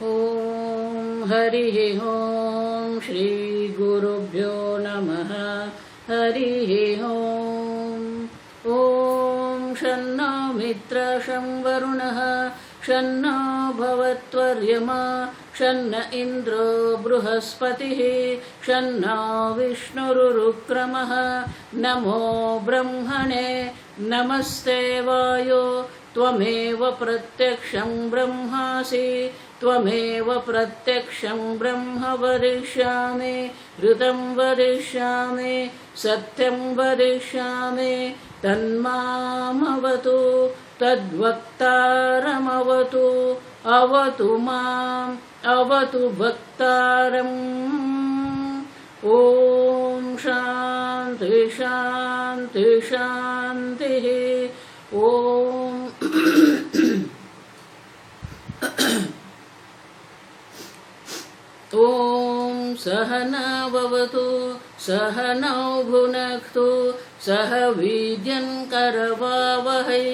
ॐ हरिः ॐ श्री गुरुभ्यो नमः। हरिः ॐ शन्नो मित्रः शं वरुणः शन्नो भवत्वर्यमा शन्न इन्द्रो बृहस्पतिः शन्नो विष्णुरुक्रमः। नमो ब्रह्मणे नमस्ते वायो त्वमेव प्रत्यक्षं ब्रह्मासि त्वमेव प्रत्यक्षं ब्रह्म वदिष्यामि ऋतं वदिष्यामि सत्यं वदिष्यामि तन्मामवतु तद्वक्तारमवतु अवतु माम् अवतु वक्तारम्। ॐ शान्ति शान्ति शान्तिः। ॐ सहना भवतु सहनौ भुनक्तु सह वीर्यं करवावहै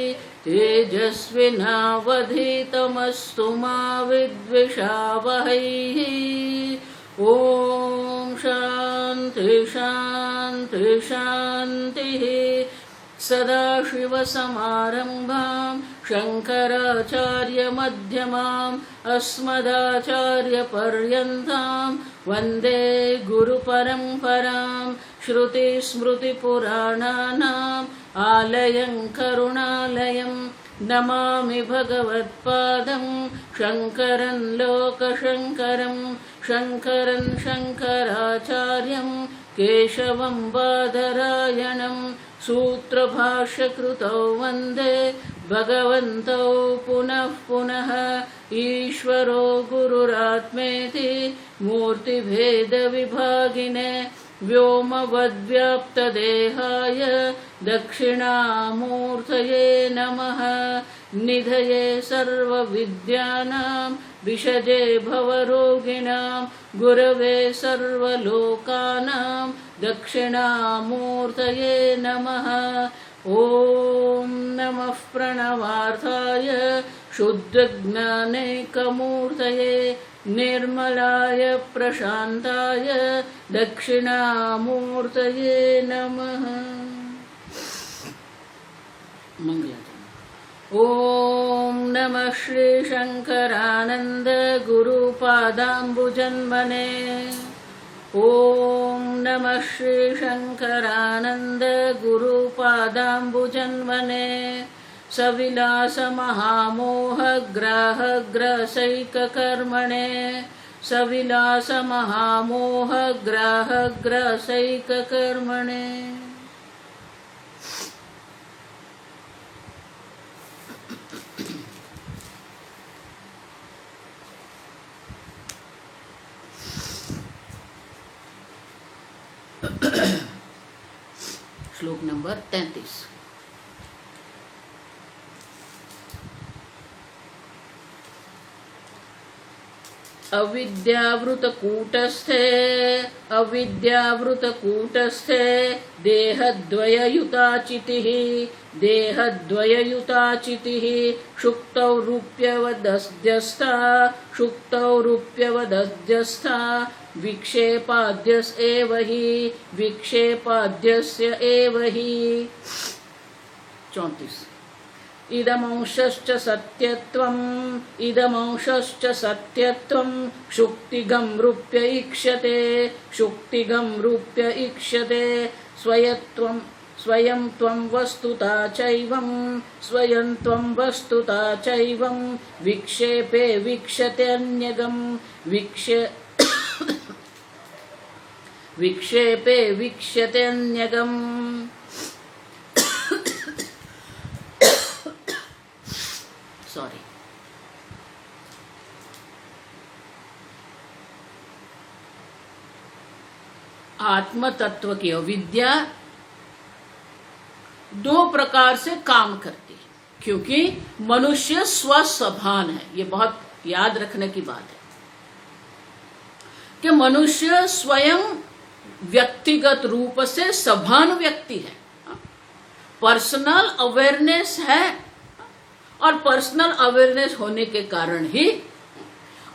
तेजस्विनावधीतमस्तु मा विद्विषावहै। ॐ शान्ति शान्ति शान्तिः। सदाशिवसमारम्भां शङ्कराचार्यमध्यमाम् अस्मदाचार्यपर्यन्तां वन्दे गुरुपरम्परां। श्रुतिस्मृतिपुराणानाम् आलयं करुणालयं नमामि भगवत्पादं शङ्करं लोकशङ्करं शङ्करं शङ्कराचार्यं केशवं बादरायणं सूत्रभाष्यकृतौ वन्दे भगवन्तौ पुनः पुनः। ईश्वरो गुरुरात्मेति मूर्तिभेदविभागिने व्योमवद्व्याप्तदेहाय दक्षिणामूर्तये नमः। निधये सर्वविद्यानां विषजे भवरोगिणां गुरवे सर्वलोकानां दक्षिणामूर्तये नमः। ॐ नमः प्रणवार्थाय शुद्धज्ञानैकमूर्तये निर्मलाय प्रशान्ताय दक्षिणामूर्तये नमः। ॐ नमः श्री शङ्करानन्द गुरुपादाम्बुजन्मने। ॐ नमः श्री शङ्करानन्द गुरुपादाम्बुजन्मने। सविलासमहामोहग्राहग्रसैककर्मणे सविलासमहामोहग्राहग्रसैककर्मणे। श्लोक नंबर 33। अविद्यावृतकूटस्थे देहद्वययुताचितिः शुक्तौ रूप्यवदध्यस्था विक्षेपाद्यस्य एव हि। 34। इदमंशश्च सत्यत्वं शुक्तिगं रूप्य ईक्षते स्वयं त्वं वस्तुता चैवं विक्षेपे विक्षतेऽन्यगम्। सॉरी। आत्म तत्व की अविद्या दो प्रकार से काम करती है, क्योंकि मनुष्य स्वसभान है। ये बहुत याद रखने की बात है कि मनुष्य स्वयं व्यक्तिगत रूप से सभान व्यक्ति है, पर्सनल अवेयरनेस है, और पर्सनल अवेयरनेस होने के कारण ही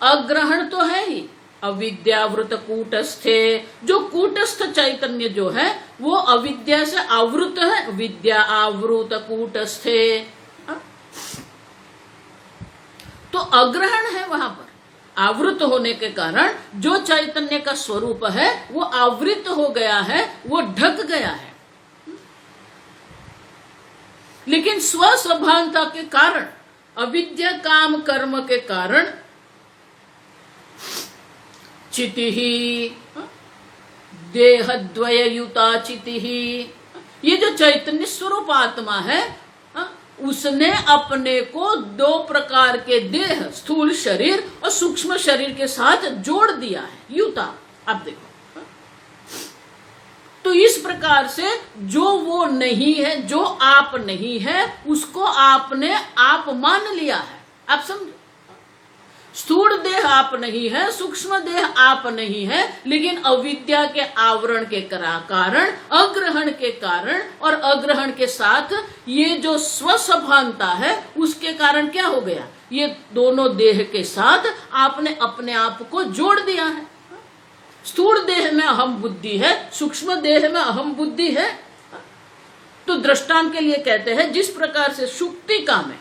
अग्रहण तो है ही, अविद्यावृत कूटस्थे, जो कूटस्थ चैतन्य जो है वो अविद्या से आवृत है, विद्या आवृत कूटस्थे। तो अग्रहण है वहां पर, आवृत होने के कारण जो चैतन्य का स्वरूप है वो आवृत हो गया है, वो ढक गया है। लेकिन स्वस्वभावता के कारण, अविद्या काम कर्म के कारण चिति ही देहद्वययुता चिति ही, ये जो चैतन्य स्वरूप आत्मा है उसने अपने को दो प्रकार के देह, स्थूल शरीर और सूक्ष्म शरीर के साथ जोड़ दिया है, युता। आप देखो तो इस प्रकार से जो वो नहीं है, जो आप नहीं है, उसको आपने आप मान लिया है। आप समझो, स्थूल देह आप नहीं है, सूक्ष्म देह आप नहीं है, लेकिन अविद्या के आवरण के कारण, अग्रहण के कारण और अग्रहण के साथ ये जो स्वस्वभानता है उसके कारण क्या हो गया, ये दोनों देह के साथ आपने अपने आप को जोड़ दिया है। स्थूल देह में अहम बुद्धि है, सूक्ष्म देह में अहम बुद्धि है। तो दृष्टांत के लिए कहते हैं, जिस प्रकार से सुक्तिका में,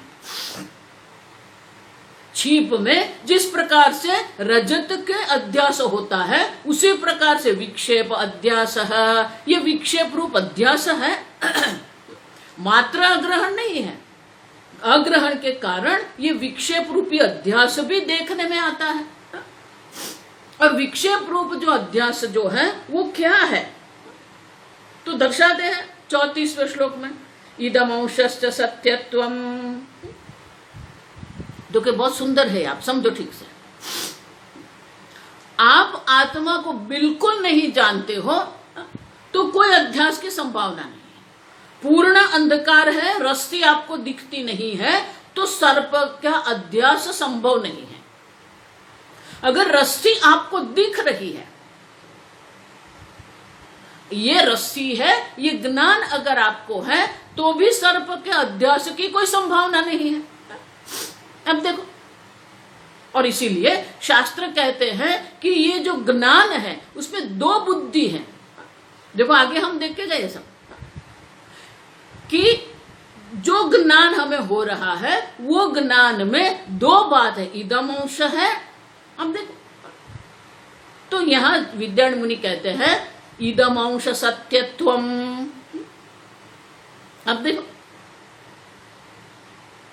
छीप में जिस प्रकार से रजत के अध्यास होता है, उसी प्रकार से विक्षेप अध्यास है। ये विक्षेप रूप अध्यास है, मात्र अग्रहण नहीं है। अग्रहण के कारण ये विक्षेप रूपी अध्यास भी देखने में आता है। और विक्षेप रूप जो अध्यास जो है वो क्या है, तो दर्शाते हैं 34वें श्लोक में, इदमंशश्च सत्यत्वम। जो कि बहुत सुंदर है, आप समझो ठीक से। आप आत्मा को बिल्कुल नहीं जानते हो तो कोई अध्यास की संभावना नहीं है। पूर्ण अंधकार है, रस्सी आपको दिखती नहीं है, तो सर्प का अध्यास संभव नहीं है। अगर रस्सी आपको दिख रही है, ये रस्सी है, ये ज्ञान अगर आपको है, तो भी सर्प के अध्यास की कोई संभावना नहीं है। अब देखो, और इसीलिए शास्त्र कहते हैं कि ये जो ज्ञान है उसमें दो बुद्धि है। देखो आगे हम देख के गए सब कि जो ज्ञान हमें हो रहा है वो ज्ञान में दो बात है, इदम अंश है। अब देखो, तो यहां विद्यारण्य मुनि कहते हैं इदम अंश सत्यत्वम। अब देखो,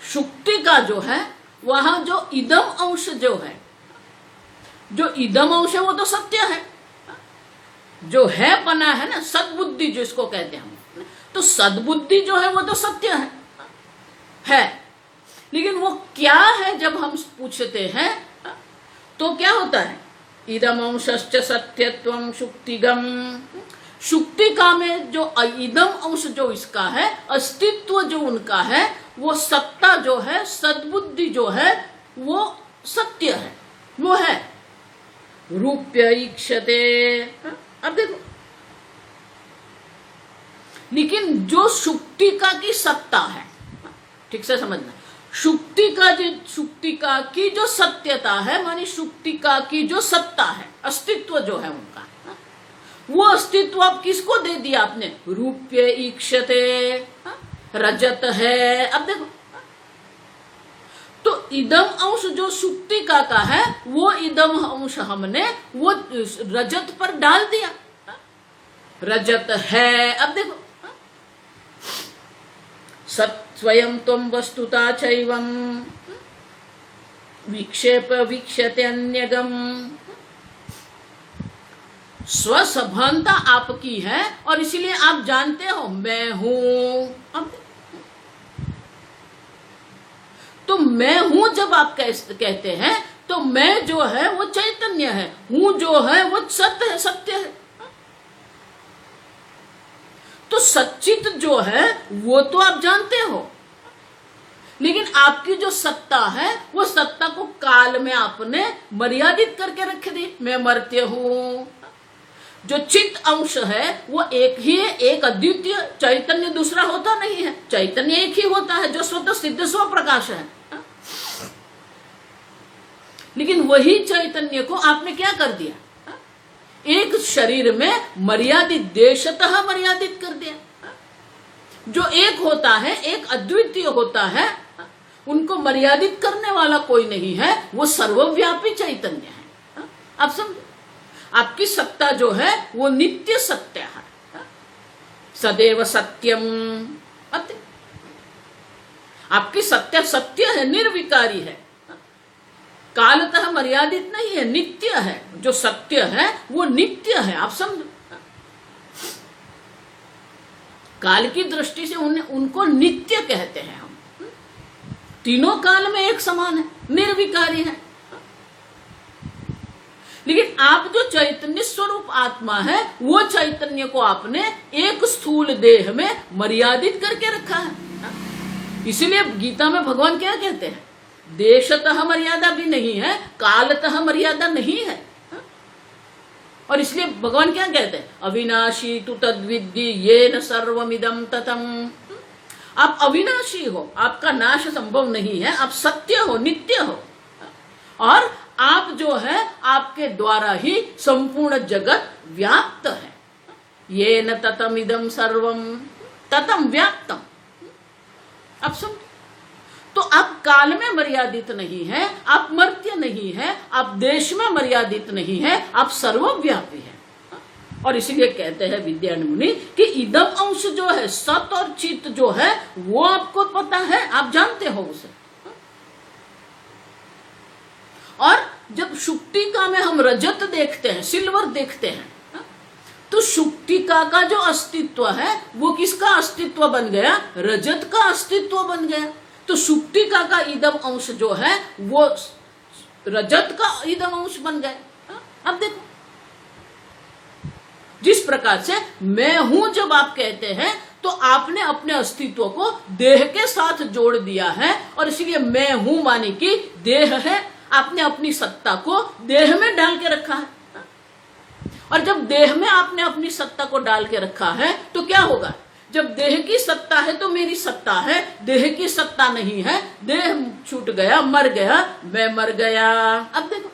शुक्ति का जो है वहां जो इदम अंश जो है, जो इदम अंश है वो तो सत्य है, जो है पना है ना, सद्बुद्धि जिसको कहते हैं हम, तो सद्बुद्धि जो है वो तो सत्य है। लेकिन वो क्या है जब हम पूछते हैं तो क्या होता है, इदम अंशश्च सत्यत्वम शुक्तिगम। शुक्तिका में जो इदम अंश जो इसका है, अस्तित्व जो उनका है, वो सत्ता जो है, सद्बुद्धि जो है, वो सत्य है, वो है रूप्य ईक्षते। अब देखो, लेकिन जो शुक्तिका की सत्ता है, ठीक से समझना, शुक्तिका की जो सत्यता है, मानी शुक्तिका की जो सत्ता है, अस्तित्व जो है उनका, वो अस्तित्व आप किसको दे दिया आपने, रूप्य ईक्षते, रजत है। अब देखो, तो इदम अंश जो शुक्तिका का है, वो इदम अंश हमने वो रजत पर डाल दिया, रजत है। अब देखो, स्वयं तुम वस्तुता चैवम विक्षेप वीक्षते अन्यगम। स्वसभानता आपकी है और इसीलिए आप जानते हो मैं हूं। अब तो मैं हूं जब आप कहते हैं, तो मैं जो है वो चैतन्य है, हूं जो है वो सत्य है, सत्य है। तो सच्चित जो है वो तो आप जानते हो, लेकिन आपकी जो सत्ता है वो सत्ता को काल में आपने मर्यादित करके रख दी, मैं मर्त्य हूं। जो चित्त अंश है वो एक ही है, एक अद्वितीय चैतन्य, दूसरा होता नहीं है। चैतन्य एक ही होता है जो स्वतः सिद्ध स्व प्रकाश है। लेकिन वही चैतन्य को आपने क्या कर दिया, एक शरीर में मर्यादित, देशतः मर्यादित कर दिया। जो एक होता है, एक अद्वितीय होता है, उनको मर्यादित करने वाला कोई नहीं है, वो सर्वव्यापी चैतन्य है। आप समझो, आपकी सत्ता जो है वो नित्य सत्य है, सदैव सत्यम। आपकी सत्य सत्य है, निर्विकारी है, कालतः मर्यादित नहीं है, नित्य है। जो सत्य है वो नित्य है। आप समझो, काल की दृष्टि से उनको नित्य कहते हैं हम। तीनों काल में एक समान है, निर्विकारी है। लेकिन आप जो चैतन्य स्वरूप आत्मा है, वो चैतन्य को आपने एक स्थूल देह में मर्यादित करके रखा है। इसीलिए गीता में भगवान क्या कहते हैं, देशतः मर्यादा भी नहीं है, कालतः मर्यादा नहीं है। और इसलिए भगवान क्या कहते हैं, अविनाशी तु तद्विद्धि येन सर्वमिदं ततम। आप अविनाशी हो, आपका नाश संभव नहीं है, आप सत्य हो, नित्य हो, और आप जो है आपके द्वारा ही संपूर्ण जगत व्याप्त है। येन ततमिदं सर्वम, ततम व्याप्तम। अब समझ, तो आप काल में मर्यादित नहीं है, आप मर्त्य नहीं है, आप देश में मर्यादित नहीं है, आप सर्वव्यापी है। और इसीलिए कहते हैं विद्यान मुनि कि इदम अंश जो है, सत और चित जो है, वो आपको पता है, आप जानते हो उसे। और जब शुक्तिका में हम रजत देखते हैं, सिल्वर देखते हैं, तो शुक्तिका का जो अस्तित्व है वो किसका अस्तित्व बन गया, रजत का अस्तित्व बन गया। तो शुक्तिका का इदम अंश जो है वो रजत का इदम अंश बन गया। अब देखो, जिस प्रकार से मैं हूं जब आप कहते हैं, तो आपने अपने अस्तित्व को देह के साथ जोड़ दिया है, और इसलिए मैं हूं माने कि देह है, आपने अपनी सत्ता को देह में डाल के रखा है। और जब देह में आपने अपनी सत्ता को डाल के रखा है, तो क्या होगा, जब देह की सत्ता है तो मेरी सत्ता है, देह की सत्ता नहीं है, देह छूट गया, मर गया, मैं मर गया। अब देखो,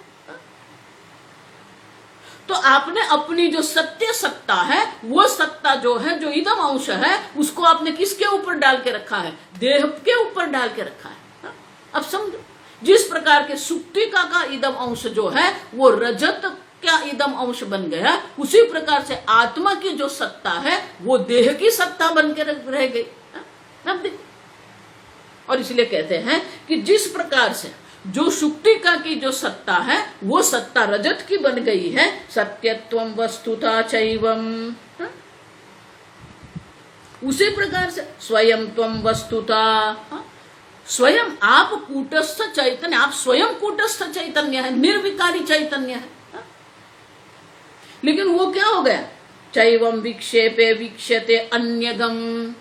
तो आपने अपनी जो सत्य सत्ता है, वो सत्ता जो है, जो इदम अंश है, उसको आपने किसके ऊपर डाल के रखा है, देह के ऊपर डाल के रखा है। अब समझो, जिस प्रकार के सुक्तिका का इदम अंश जो है वो रजत क्या इदम अंश बन गया, उसी प्रकार से आत्मा की जो सत्ता है वो देह की सत्ता बन के रह गई। अब देखो, और इसलिए कहते हैं कि जिस प्रकार से जो शुक्तिका की जो सत्ता है वो सत्ता रजत की बन गई है, सत्यत्वम वस्तुता चैवम, उसी प्रकार से स्वयं त्वम वस्तुता, स्वयं आप कूटस्थ चैतन्य, आप स्वयं कूटस्थ चैतन्य है, निर्विकारी चैतन्य है। लेकिन वो क्या हो गया, चैवम विक्षेपे विक्षते अन्यगम,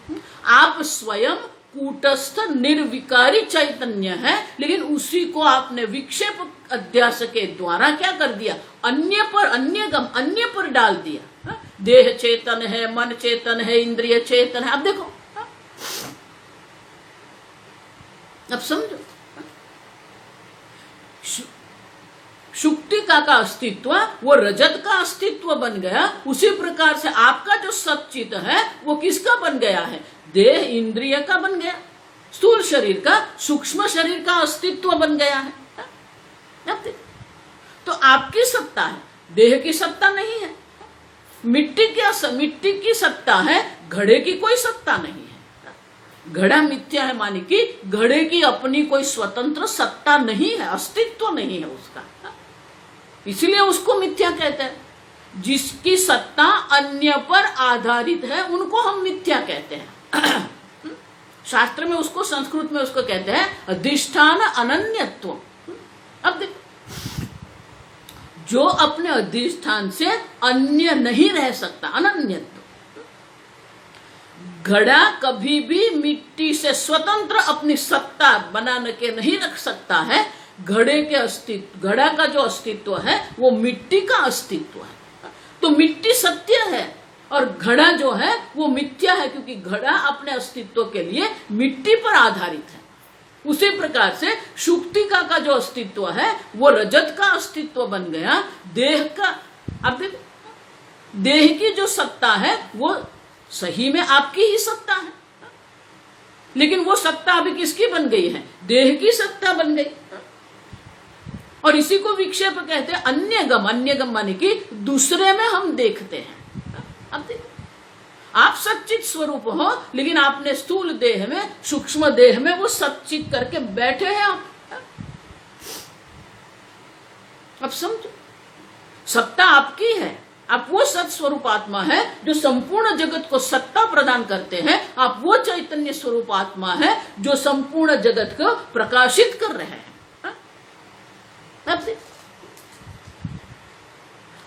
आप स्वयं कूटस्थ निर्विकारी चैतन्य है, लेकिन उसी को आपने विक्षेप अध्यास के द्वारा क्या कर दिया, अन्य पर, अन्यगम, अन्य पर डाल दिया। देह चेतन है, मन चेतन है, इंद्रिय चेतन है। अब देखो, अब समझो, शुक्तिका का अस्तित्व वो रजत का अस्तित्व बन गया, उसी प्रकार से आपका जो सच्चित है वो किसका बन गया है, देह इंद्रिय का बन गया, स्थूल शरीर का, सूक्ष्म शरीर का अस्तित्व बन गया है। तो आपकी सत्ता है, देह की सत्ता नहीं है। मिट्टी की सत्ता है, घड़े की कोई सत्ता नहीं है। घड़ा मिथ्या है माने कि घड़े की अपनी कोई स्वतंत्र सत्ता नहीं है, अस्तित्व नहीं है उसका, इसलिए उसको मिथ्या कहते हैं। जिसकी सत्ता अन्य पर आधारित है उनको हम मिथ्या कहते हैं। शास्त्र में उसको, संस्कृत में उसको कहते हैं अधिष्ठान अनन्यत्व। अब देखो, जो अपने अधिष्ठान से अन्य नहीं रह सकता, अनन्यत्व। घड़ा कभी भी मिट्टी से स्वतंत्र अपनी सत्ता बनाने के नहीं रख सकता है। घड़े के अस्तित्व, घड़ा का जो अस्तित्व है वो मिट्टी का अस्तित्व है। तो मिट्टी सत्य है और घड़ा जो है वो मिथ्या है, क्योंकि घड़ा अपने अस्तित्व के लिए मिट्टी पर आधारित है, उसी प्रकार से शुक्तिका का जो अस्तित्व है वो रजत का अस्तित्व बन गया। देह का, अब देखो, देह की जो सत्ता है वो सही में आपकी ही सत्ता है, लेकिन वो सत्ता अभी किसकी बन गई है? देह की सत्ता बन गई। और इसी को विक्षेप कहते हैं। अन्यगम, अन्यगम माने कि दूसरे में हम देखते हैं। अब देखो, आप सच्चित स्वरूप हो, लेकिन आपने स्थूल देह में, सूक्ष्म देह में वो सच्चित करके बैठे हैं आप। अब समझो, सत्ता आपकी है, आप वो सत स्वरूप आत्मा है जो संपूर्ण जगत को सत्ता प्रदान करते हैं। आप वो चैतन्य स्वरूप आत्मा है जो संपूर्ण जगत को प्रकाशित कर रहे हैं।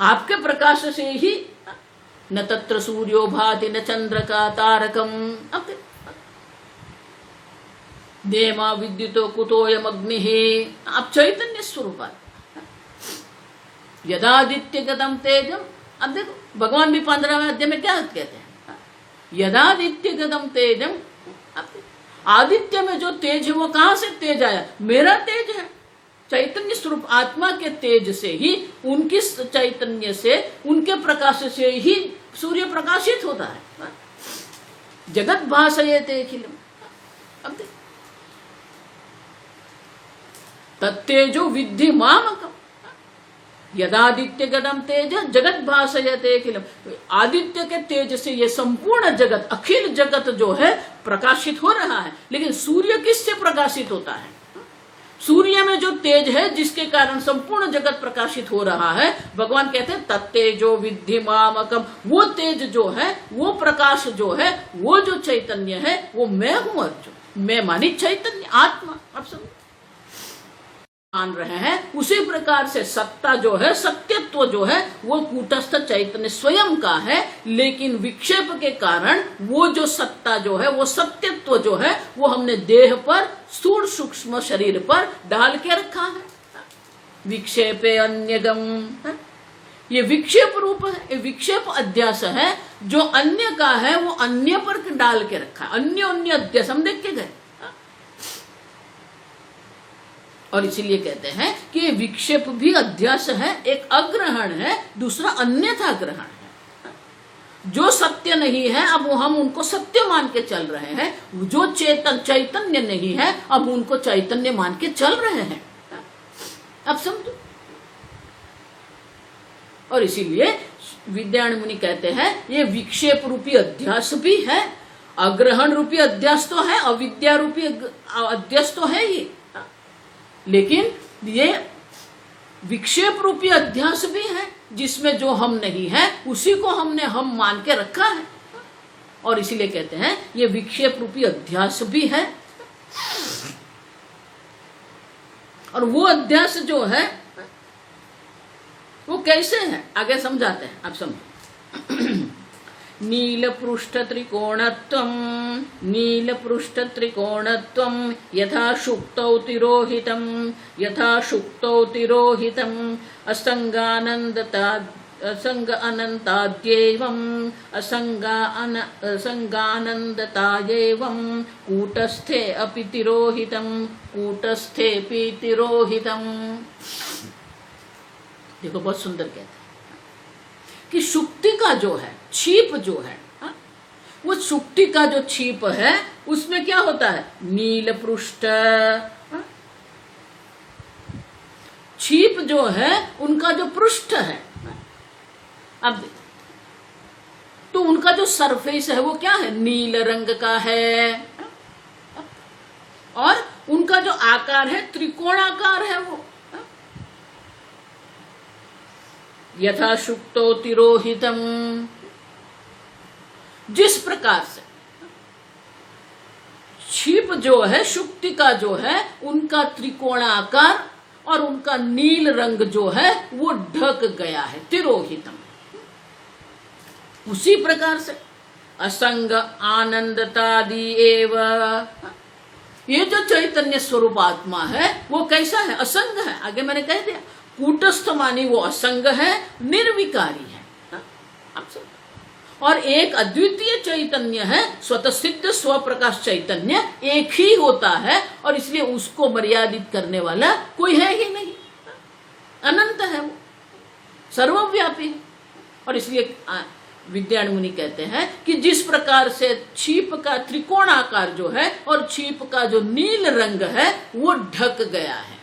आपके प्रकाश से ही न तत्र सूर्यो भाति न चंद्र का तारकम, देमा विद्युतो कुतोयम अग्नि, आप चैतन्य स्वरूप यदादित्य गतम तेजम। अब देखो, भगवान भी 15वें अध्याय में क्या कहते हैं? यदादित्य गतम तेजम। आदित्य में जो तेज है वो कहां से तेज आया? मेरा तेज है। चैतन्य स्वरूप आत्मा के तेज से ही, उनकी चैतन्य से, उनके प्रकाश से ही सूर्य प्रकाशित होता है। जगत भासयते अखिलम। अब देखो, तत्तेजो विद्धि मामकम यदादित्य गदम तेज जगत भासयते अखिलम। आदित्य के तेज से ये संपूर्ण जगत, अखिल जगत जो है प्रकाशित हो रहा है। लेकिन सूर्य किससे प्रकाशित होता है? सूर्य में जो तेज है जिसके कारण संपूर्ण जगत प्रकाशित हो रहा है, भगवान कहते हैं तत्तेजो विद्धि मामकम। वो तेज जो है, वो प्रकाश जो है, वो जो चैतन्य है, वो मैं हूं अर्जुन। मैं मानी चैतन्य आत्मा। अब समझ मान रहे हैं। उसी प्रकार से सत्ता जो है, सत्यत्व जो है, वो कूटस्थ चैतन्य स्वयं का है, लेकिन विक्षेप के कारण वो जो सत्ता जो है, वो सत्यत्व जो है, वो हमने देह पर, स्थूल सूक्ष्म शरीर पर डाल के रखा है। विक्षेपे अन्यगम, ये विक्षेप रूप है, ये विक्षेप अध्यास है। जो अन्य का है वो अन्य पर डाल के रखा है। अन्य अन्य अध्यास हम देख के गए। और इसीलिए कहते हैं कि विक्षेप भी अध्यास है, एक अग्रहण है, दूसरा अन्यथा ग्रहण है। जो सत्य नहीं है अब वो हम उनको सत्य मान के चल रहे हैं। जो चैतन्य नहीं है अब उनको चैतन्य मान के चल रहे हैं। अब समझो। और इसीलिए विद्यायण मुनि कहते हैं ये विक्षेप रूपी अध्यास भी है, अग्रहण रूपी अध्यास तो है, अविद्या रूपी अध्यास तो है ये, लेकिन ये विक्षेप रूपी अध्यास भी है जिसमें जो हम नहीं है उसी को हमने हम मान के रखा है। और इसीलिए कहते हैं ये विक्षेप रूपी अध्यास भी है। और वो अध्यास जो है वो कैसे है आगे समझाते हैं। आप समझो। नीलपृष्ठ त्रिकोणत्वं, नीलपृष्ठ त्रिकोणत्वं यथा शुक्तौ तिरोहितं, यथा शुक्तौ तिरोहितं असंगानंदता, असंग अनंताद्येवम्, असंगानंदतायेवं कूटस्थे अपि तिरोहितं, कूटस्थेऽपि तिरोहितं। देखो बहुत सुंदर कहते हैं कि शुक्ति का जो है छीप जो है, वो शुक्ति का जो छीप है उसमें क्या होता है? नील पृष्ठ। छीप जो है उनका जो पृष्ठ है, अब तो उनका जो सरफेस है वो क्या है? नील रंग का है। और उनका जो आकार है त्रिकोणाकार है। वो यथा शुक्तो तिरोहितम, जिस प्रकार से छीप जो है, शुक्ति का जो है, उनका त्रिकोणाकार और उनका नील रंग जो है वो ढक गया है, तिरोहितम। उसी प्रकार से असंग आनंदतादि एव, ये जो चैतन्य स्वरूप आत्मा है वो कैसा है? असंग है। आगे मैंने कह दिया कूटस्थ मानी वो असंग है, निर्विकारी है। और एक अद्वितीय चैतन्य है, स्वतः सिद्ध स्वप्रकाश चैतन्य एक ही होता है, और इसलिए उसको मर्यादित करने वाला कोई है ही नहीं, अनंत है वो, सर्वव्यापी है। और इसलिए विद्यारण्य मुनि कहते हैं कि जिस प्रकार से छीप का त्रिकोणाकार जो है और छीप का जो नील रंग है वो ढक गया है,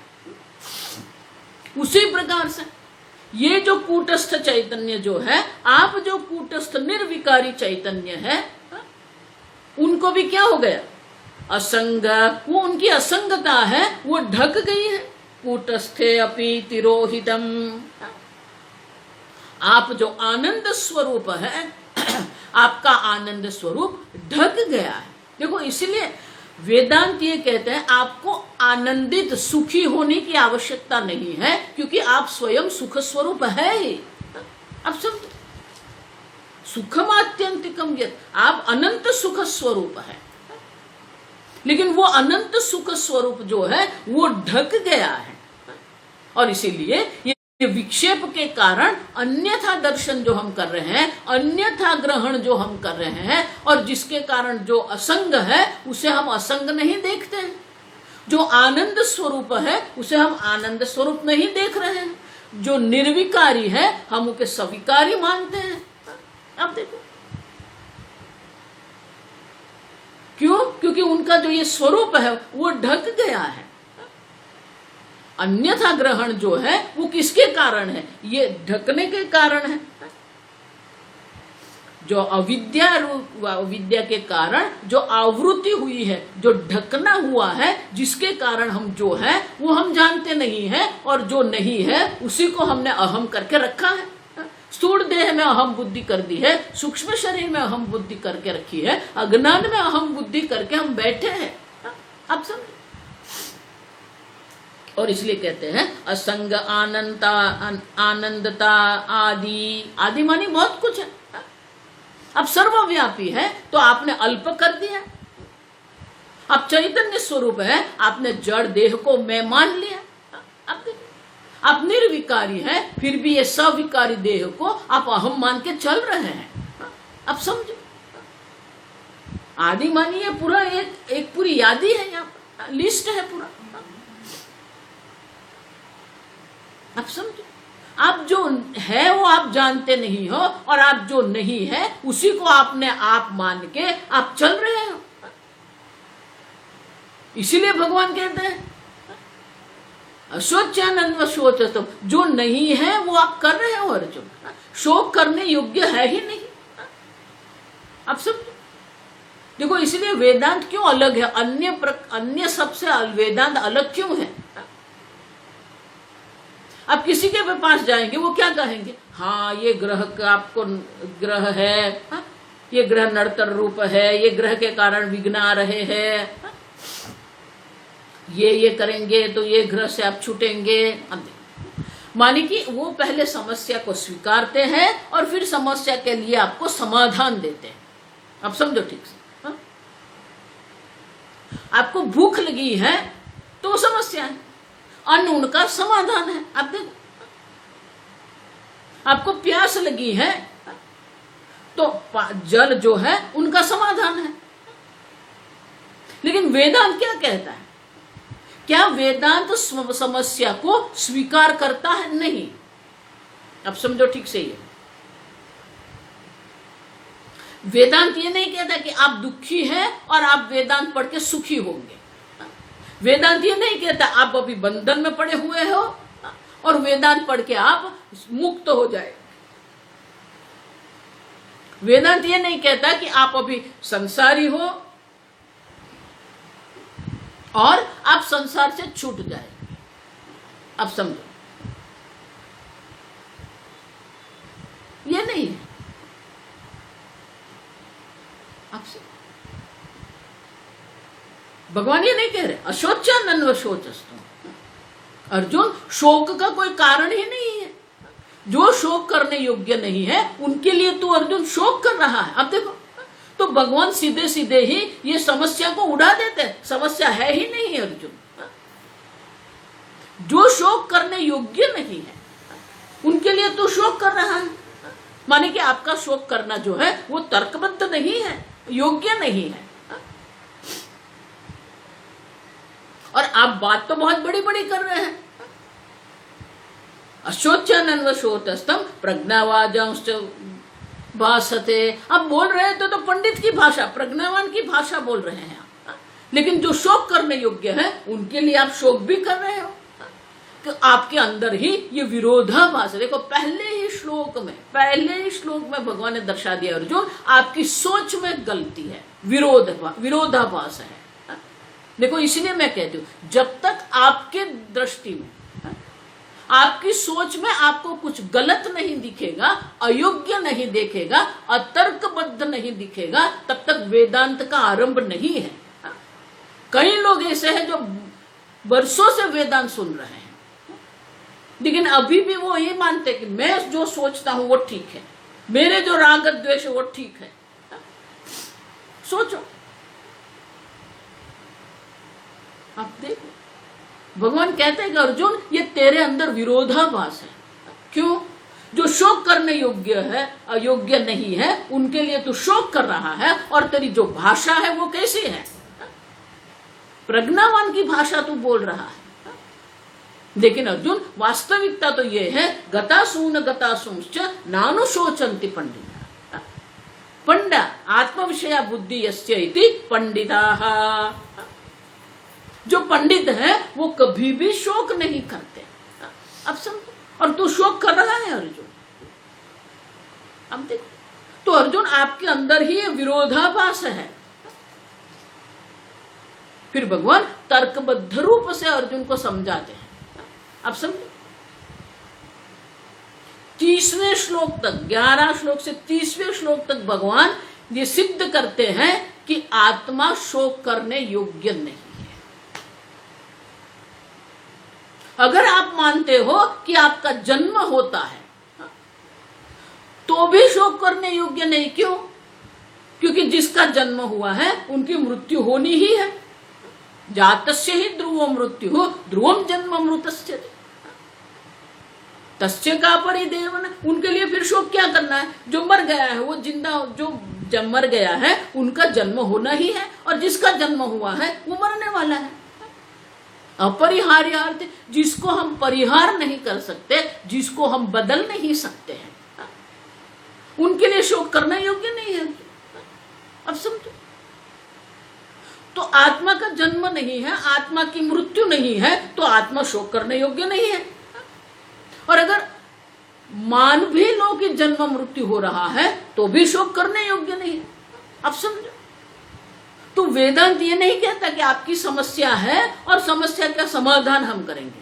उसी प्रकार से ये जो कूटस्थ चैतन्य जो है, आप जो कूटस्थ निर्विकारी चैतन्य है, उनको भी क्या हो गया, असंग, वो उनकी असंगता है, वो ढक गई है। कूटस्थे अपि तिरोहितम, आप जो आनंद स्वरूप है, आपका आनंद स्वरूप ढक गया है। देखो, इसलिए वेदांत ये कहते हैं आपको आनंदित सुखी होने की आवश्यकता नहीं है, क्योंकि आप स्वयं सुख स्वरूप है ही। आप समझो, सुखम आत्यंतिकम यत्, आप अनंत सुख स्वरूप है, लेकिन वो अनंत सुख स्वरूप जो है वो ढक गया है। और इसीलिए ये विक्षेप के कारण अन्यथा दर्शन जो हम कर रहे हैं, अन्यथा ग्रहण जो हम कर रहे हैं, और जिसके कारण जो असंग है उसे हम असंग नहीं देखते हैं, जो आनंद स्वरूप है उसे हम आनंद स्वरूप नहीं देख रहे हैं, जो निर्विकारी है हम उसे स्वीकारी मानते हैं। अब देखो क्यों, क्योंकि उनका जो ये स्वरूप है वो ढक गया है। अन्यथा ग्रहण जो है वो किसके कारण है, ये ढकने के कारण है। जो अविद्या के कारण जो आवृत्ति हुई है, जो ढकना हुआ है, जिसके कारण हम जो है वो हम जानते नहीं है, और जो नहीं है उसी को हमने अहम करके रखा है। स्थूल देह में अहम बुद्धि कर दी है, सूक्ष्म शरीर में अहम बुद्धि करके रखी है, अज्ञान में अहम बुद्धि करके हम बैठे हैं। आप समझे, और इसलिए कहते हैं असंग आनंदता, आनंदता आदि, आदि मानी बहुत कुछ है। अब सर्वव्यापी है तो आपने अल्प कर दिया, अब चैतन्य स्वरूप है, आपने जड़ देह को मैं मान लिया। अब आप निर्विकारी है, फिर भी ये सविकारी देह को आप अहम मान के चल रहे हैं। अब समझो, आदि मानिए पूरा एक पूरी यादी है, यहाँ लिस्ट है पूरा। आप समझो, आप जो है वो आप जानते नहीं हो, और आप जो नहीं है उसी को आपने आप मान के आप चल रहे हो। इसीलिए भगवान कहते हैं अशोच्यानन्व शोचतम, जो नहीं है वो आप कर रहे हो अर्जुन, शोक करने योग्य है ही नहीं। आप समझो, देखो इसलिए वेदांत क्यों अलग है, अन्य सबसे वेदांत अलग क्यों है। आप किसी के पास जाएंगे वो क्या कहेंगे, हाँ ये ग्रह का आपको ग्रह है, हा? ये ग्रह नड़तर रूप है, ये ग्रह के कारण विघ्न आ रहे हैं, ये करेंगे तो ये ग्रह से आप छूटेंगे। माने कि वो पहले समस्या को स्वीकारते हैं और फिर समस्या के लिए आपको समाधान देते हैं। अब समझो ठीक से, हा? आपको भूख लगी है तो समस्या है, अन्न उनका समाधान है। आप देखो, आपको प्यास लगी है तो जल जो है उनका समाधान है। लेकिन वेदांत क्या कहता है, क्या वेदांत समस्या को स्वीकार करता है? नहीं। अब समझो ठीक से, ये वेदांत ये नहीं कहता कि आप दुखी हैं और आप वेदांत पढ़ के सुखी होंगे। वेदांत ये नहीं कहता आप अभी बंधन में पड़े हुए हो और वेदांत पढ़ के आप मुक्त हो जाए। वेदांत ये नहीं कहता कि आप अभी संसारी हो और आप संसार से छूट जाए। अब समझो, ये नहीं है। आप भगवान ये नहीं कह रहे अशोच्यानन्व शोचस्तु। अर्जुन, शोक का कोई कारण ही नहीं है। जो शोक करने योग्य नहीं है उनके लिए तो अर्जुन शोक कर रहा है। अब देखो, तो भगवान सीधे सीधे ही ये समस्या को उड़ा देते हैं, समस्या है ही नहीं अर्जुन। जो शोक करने योग्य नहीं है उनके लिए तो शोक कर रहा है। माने कि आपका शोक करना जो है वो तर्कबद्ध नहीं है, योग्य नहीं है। और आप बात तो बहुत बड़ी बड़ी कर रहे हैं। अशोचनन्वशोतस्तम प्रज्ञावाजांश्च भासते, आप बोल रहे हैं तो पंडित की भाषा, प्रज्ञावान की भाषा बोल रहे हैं आप। लेकिन जो शोक करने योग्य है उनके लिए आप शोक भी कर रहे हो कि आपके अंदर ही ये विरोधाभास है। देखो पहले ही श्लोक में भगवान ने दर्शा दिया, अर्जुन आपकी सोच में गलती है, विरोधाभास है। देखो इसलिए मैं कहती हूं, जब तक आपके दृष्टि में, आपकी सोच में आपको कुछ गलत नहीं दिखेगा, अयोग्य नहीं दिखेगा, अतर्कबद्ध नहीं दिखेगा, तब तक वेदांत का आरंभ नहीं है। कई लोग ऐसे हैं जो वर्षों से वेदांत सुन रहे हैं, लेकिन अभी भी वो ये मानते कि मैं जो सोचता हूं वो ठीक है, मेरे जो राग द्वेष है वो ठीक है। सोचो, आप देखो, भगवान कहते हैं कि अर्जुन ये तेरे अंदर विरोधाभास है। क्यों? जो शोक करने योग्य है अयोग्य नहीं है उनके लिए तू शोक कर रहा है, और तेरी जो भाषा है वो कैसी है? प्रज्ञावान की भाषा तू बोल रहा है। लेकिन अर्जुन वास्तविकता तो ये है, गतासूंश्च नानुशोचन्ति पंडिता। पंडा आत्मविषया बुद्धि यस्य इति पंडिताः। जो पंडित है वो कभी भी शोक नहीं करते। अब समझो, और तू शोक कर रहा है अर्जुन। अब देखो, तो अर्जुन आपके अंदर ही ये विरोधाभास है। फिर भगवान तर्कबद्ध रूप से अर्जुन को समझाते हैं। अब समझो, 30वें श्लोक तक, 11 श्लोक से 30वें श्लोक तक भगवान ये सिद्ध करते हैं कि आत्मा शोक करने योग्य नहीं है। अगर आप मानते हो कि आपका जन्म होता है तो भी शोक करने योग्य नहीं। क्यों? क्योंकि जिसका जन्म हुआ है उनकी मृत्यु होनी ही है। जातस्य ही ध्रुवो मृत्यु ध्रुवम जन्म मृतस्य तस्य का परिदेवन। उनके लिए फिर शोक क्या करना है? जो मर गया है वो जिंदा, जो मर गया है उनका जन्म होना ही है, और जिसका जन्म हुआ है वो मरने वाला है। अपरिहार्य, जिसको हम परिहार नहीं कर सकते, जिसको हम बदल नहीं सकते हैं, उनके लिए शोक करना योग्य नहीं है। अब समझो, तो आत्मा का जन्म नहीं है, आत्मा की मृत्यु नहीं है, तो आत्मा शोक करने योग्य नहीं है। और अगर मान भी लो कि जन्म मृत्यु हो रहा है तो भी शोक करने योग्य नहीं है। अब समझो, तो वेदांत ये नहीं कहता कि आपकी समस्या है और समस्या का समाधान हम करेंगे।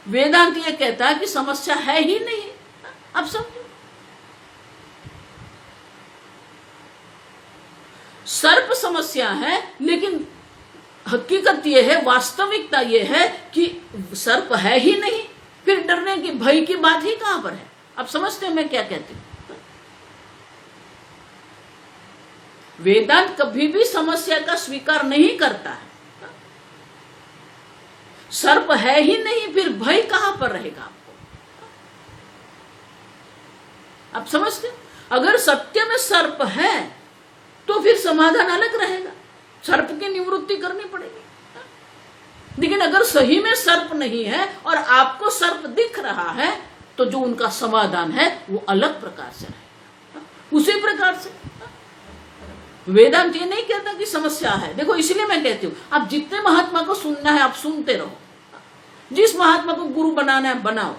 वेदांत ये कहता है कि समस्या है ही नहीं। अब समझो, सर्प समस्या है, लेकिन हकीकत ये है, वास्तविकता ये है कि सर्प है ही नहीं। फिर डरने की, भय की बात ही कहां पर है? अब समझते हैं मैं क्या कहती हूं? वेदांत कभी भी समस्या का स्वीकार नहीं करता है। सर्प है ही नहीं, फिर भय कहां पर रहेगा आपको? आप समझते? अगर सत्य में सर्प है तो फिर समाधान अलग रहेगा, सर्प की निवृत्ति करनी पड़ेगी। लेकिन अगर सही में सर्प नहीं है और आपको सर्प दिख रहा है तो जो उनका समाधान है वो अलग प्रकार से रहेगा। उसी प्रकार से वेदांत ये नहीं कहता कि समस्या है। देखो, इसलिए मैं कहती हूं, आप जितने महात्मा को सुनना है आप सुनते रहो, जिस महात्मा को गुरु बनाना है बनाओ,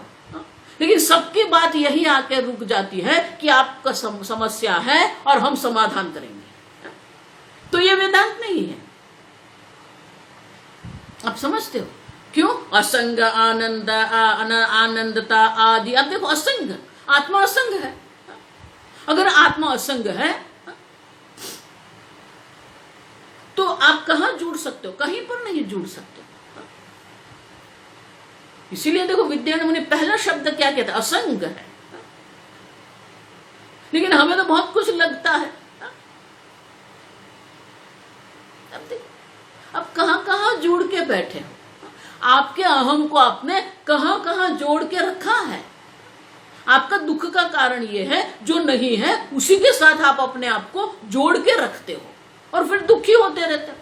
लेकिन सबकी बात यही आके रुक जाती है कि आपका समस्या है और हम समाधान करेंगे। तो ये वेदांत नहीं है। आप समझते हो? क्यों? असंग, आनंद, आनंदता आदि। अब देखो, असंग, आत्मा असंग है। अगर आत्मा असंग है तो आप कहां जुड़ सकते हो? कहीं पर नहीं जुड़ सकते। इसीलिए देखो, विद्यारण्य मुनि पहला शब्द क्या कहता है? असंग है। लेकिन हमें तो बहुत कुछ लगता है। अब कहां कहां जुड़ के बैठे हो? आपके अहम को आपने कहां कहां जोड़ के रखा है। आपका दुख का कारण ये है, जो नहीं है उसी के साथ आप अपने आप को जोड़ के रखते हो और फिर दुखी होते रहते हो।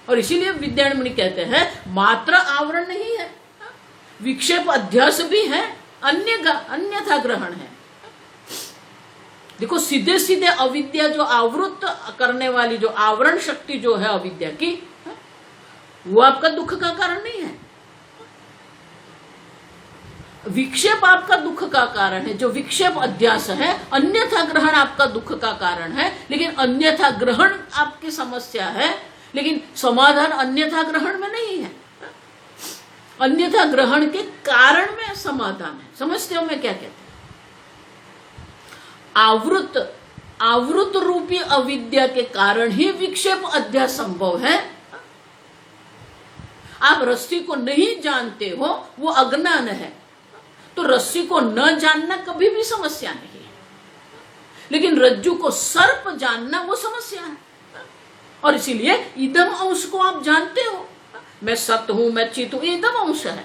और इसीलिए विद्यारण्य मुनि कहते हैं मात्र आवरण नहीं है, विक्षेप अध्यास भी है, अन्यथा ग्रहण है। देखो सीधे सीधे अविद्या जो आवृत करने वाली जो आवरण शक्ति जो है अविद्या की, वो आपका दुख का कारण नहीं है। विक्षेप आपका दुख का कारण है, जो विक्षेप अध्यास है, अन्यथा ग्रहण आपका दुख का कारण है। लेकिन अन्यथा ग्रहण आपकी समस्या है, लेकिन समाधान अन्यथा ग्रहण में नहीं है। अन्यथा ग्रहण के कारण में समाधान है। समझते हो मैं क्या कहते हैं? आवृत रूपी अविद्या के कारण ही विक्षेप अध्यास संभव है। आप रस्सी को नहीं जानते हो, वो अज्ञान है, तो रस्सी को न जानना कभी भी समस्या नहीं है। लेकिन रज्जु को सर्प जानना वो समस्या है। और इसीलिए इदम अंश को आप जानते हो, मैं सत्य हूं, मैं चित हूं, इदम अंश है।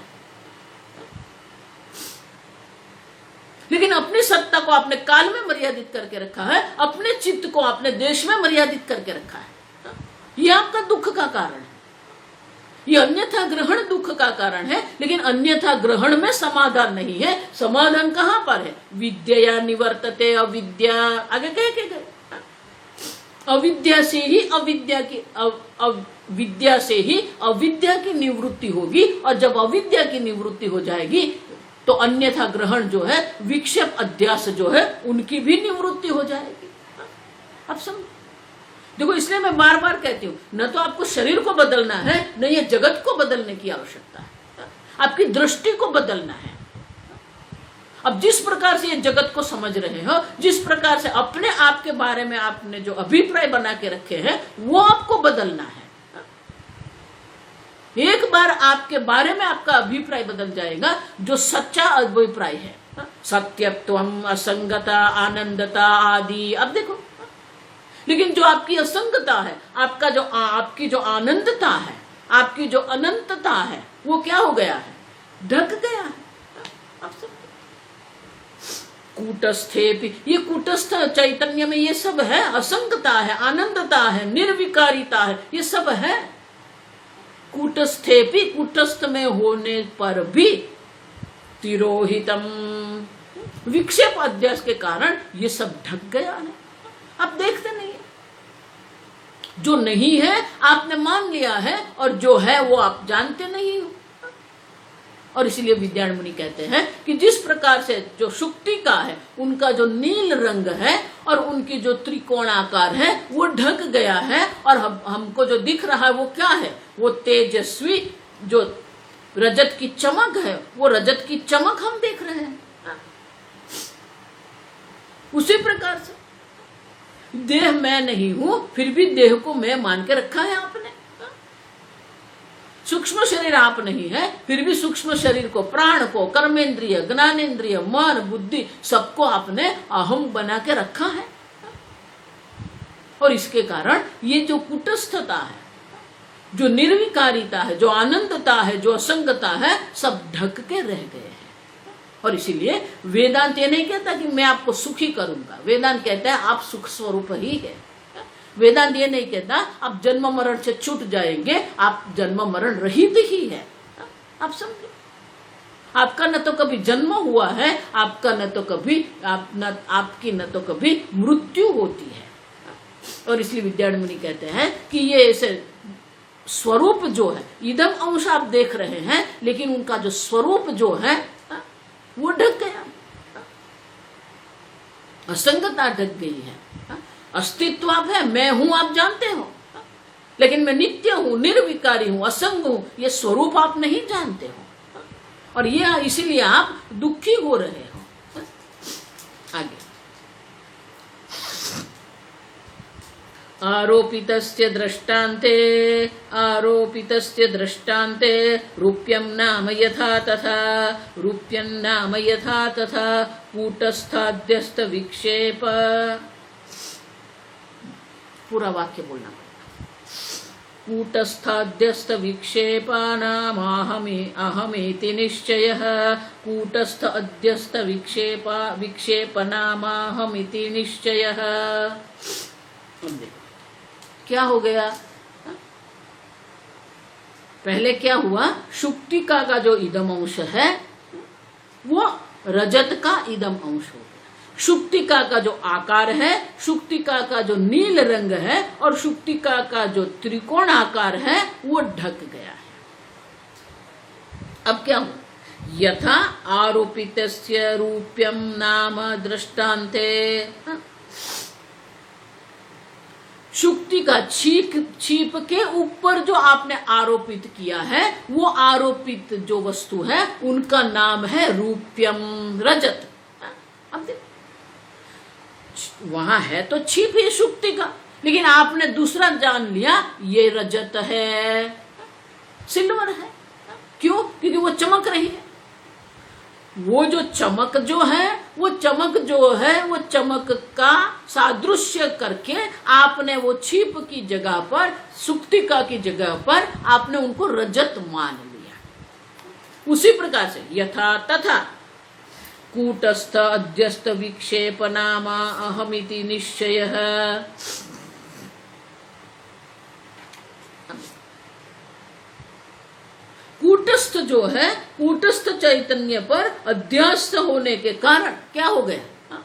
लेकिन अपनी सत्ता को आपने काल में मर्यादित करके रखा है, अपने चित्त को आपने देश में मर्यादित करके रखा है। यह आपका दुख का कारण है। ये अन्यथा ग्रहण दुख का कारण है, लेकिन अन्यथा ग्रहण में समाधान नहीं है। समाधान कहां पर है? विद्या निवर्तते अविद्या। आगे कह के गए अविद्या से ही अविद्या की विद्या से ही अविद्या की निवृत्ति होगी, और जब अविद्या की निवृत्ति हो जाएगी तो अन्यथा ग्रहण जो है, विक्षेप अध्यास जो है, उनकी भी निवृत्ति हो जाएगी। अब समझो, देखो इसलिए मैं बार बार कहती हूं, न तो आपको शरीर को बदलना है, न ये जगत को बदलने की आवश्यकता है, आपकी दृष्टि को बदलना है। अब जिस प्रकार से ये जगत को समझ रहे हो, जिस प्रकार से अपने आप के बारे में आपने जो अभिप्राय बना के रखे हैं, वो आपको बदलना है। एक बार आपके बारे में आपका अभिप्राय बदल जाएगा, जो सच्चा अभिप्राय है, सत्यत्वम, असंगता, आनंदता आदि। अब देखो, लेकिन जो आपकी असंगता है, आपकी जो आनंदता है, आपकी जो अनंतता है, वो क्या हो गया है? ढक गया है। अब सब कूटस्थेपि, ये कूटस्थ चैतन्य में ये सब है, असंगता है, आनंदता है, निर्विकारिता है, ये सब है। कूटस्थेपि, कूटस्थ में होने पर भी तिरोहितम, विक्षेप अध्यास के कारण ये सब ढक गया है। आप देखते नहीं है, जो नहीं है आपने मान लिया है, और जो है वो आप जानते नहीं हो। और इसीलिए विद्यारण्य मुनि कहते हैं कि जिस प्रकार से जो शुक्ति का है, उनका जो नील रंग है और उनकी जो त्रिकोणाकार है, वो ढक गया है, और हमको जो दिख रहा है वो क्या है? वो तेजस्वी जो रजत की चमक है, वो रजत की चमक हम देख रहे हैं। उसी प्रकार से देह मैं नहीं हूं, फिर भी देह को मैं मान के रखा है आपने। सूक्ष्म शरीर आप नहीं है, फिर भी सूक्ष्म शरीर को, प्राण को, कर्मेंद्रिय, ज्ञानेंद्रिय, मन, बुद्धि, सबको आपने अहम बना के रखा है। और इसके कारण ये जो कुटस्थता है, जो निर्विकारिता है, जो आनंदता है, जो असंगता है, सब ढक के रह गए हैं। और इसीलिए वेदांत ये नहीं कहता कि मैं आपको सुखी करूंगा, वेदांत कहता है आप सुख स्वरूप ही है। वेदांत ये नहीं कहता आप जन्म मरण से छूट जाएंगे, आप जन्म मरण रहित ही है। आप समझो, आपका न तो कभी जन्म हुआ है, आपका न तो कभी आपकी न तो कभी मृत्यु होती है। और इसलिए विद्यारण्य मुनि कहते हैं कि ये ऐसे स्वरूप जो है, इदम अंश आप देख रहे हैं, लेकिन उनका जो स्वरूप जो है वो ढक गया, असंगता ढक गई है। अस्तित्व आप है, मैं हूं आप जानते हो, लेकिन मैं नित्य हूं, निर्विकारी हूं, असंग हूं, ये स्वरूप आप नहीं जानते हो, और ये इसीलिए आप दुखी हो रहे हो। आगे आरोपितस्य दृष्टान्ते रूप्यं नाम यथा तथा, रूप्यं नाम यथा तथा कूटस्थाद्यस्त विक्षेप। पूरा वाक्य बोलना पड़ेगा। कूटस्थाद्यस्त विक्षेपानामहमेति निश्चयः। कूटस्थ अध्यस्त विक्षेपनामहमिति निश्चयः। क्या हो गया? पहले क्या हुआ? शुक्तिका का जो इदम अंश है वो रजत का इदम अंश हो गया। शुक्तिका का जो आकार है, शुक्तिका का जो नील रंग है और शुक्तिका का जो त्रिकोण आकार है वो ढक गया है। अब क्या हुआ? यथा आरोपितस्य रूप्यम नाम दृष्टान्ते। शुक्ति का छीप के ऊपर जो आपने आरोपित किया है वो आरोपित जो वस्तु है उनका नाम है रूप्यम, रजत। अब देखो वहां है तो छीप है शुक्ति का, लेकिन आपने दूसरा जान लिया ये रजत है, सिल्वर है। क्यों? क्योंकि वो चमक रही है। वो जो चमक है वो चमक का सादृश्य करके आपने वो छीप की जगह पर, सुक्तिका की जगह पर आपने उनको रजत मान लिया। उसी प्रकार से यथा तथा कूटस्थ अध्यस्त विक्षेपनामा अहमिति निश्चयः। कूटस्थ जो है, कूटस्थ चैतन्य पर अध्यस्त होने के कारण क्या हो गया?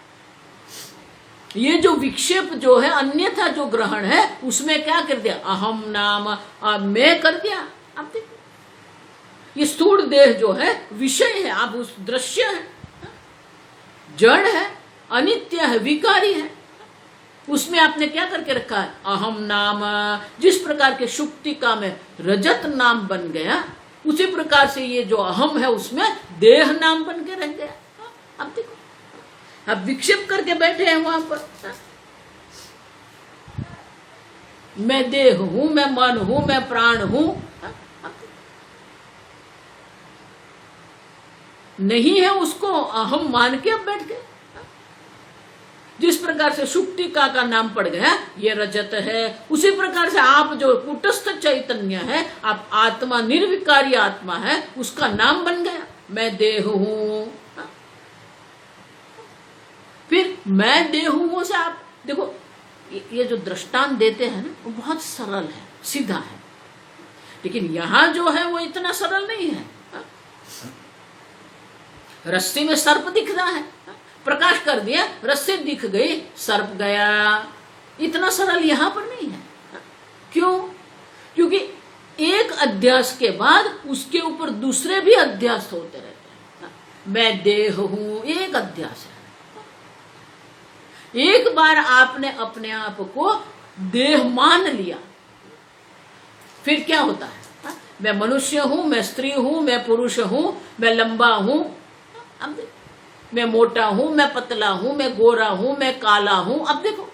ये जो विक्षेप जो है, अन्यथा जो ग्रहण है उसमें क्या कर दिया? अहम नाम मैं कर दिया। आप देखो ये स्थूल देह जो है विषय है, आप उस दृश्य है, जड़ है, अनित्य है, विकारी है, उसमें आपने क्या करके रखा है? अहम नाम। जिस प्रकार के शुक्तिका में रजत नाम बन गया उसी प्रकार से ये जो अहम है उसमें देह नाम बन के रह गया। अब देखो अब विक्षेप करके बैठे हैं वहां पर। मैं देह हूं, मैं मन हूं, मैं प्राण हूं, नहीं है उसको अहम मान के अब बैठ गए। जिस प्रकार से शुक्तिका का नाम पड़ गया ये रजत है, उसी प्रकार से आप जो कूटस्थ चैतन्य है, आप आत्मा, निर्विकारी आत्मा है, उसका नाम बन गया मैं देह हूं। फिर मैं देह हूं से आप देखो ये जो दृष्टांत देते हैं ना वो बहुत सरल है, सीधा है, लेकिन यहां जो है वो इतना सरल नहीं है। रस्सी में सर्प दिख रहा है, प्रकाश कर दिया, रस्सी दिख गई, सर्प गया। इतना सरल यहां पर नहीं है। क्यों? क्योंकि एक अध्यास के बाद उसके ऊपर दूसरे भी अध्यास होते रहते हैं। मैं देह हूं, एक अध्यास है। एक बार आपने अपने आप को देह मान लिया, फिर क्या होता है? मैं मनुष्य हूं, मैं स्त्री हूं, मैं पुरुष हूं, मैं लंबा हूं, मैं मोटा हूं, मैं पतला हूं, मैं गोरा हूं, मैं काला हूं। अब देखो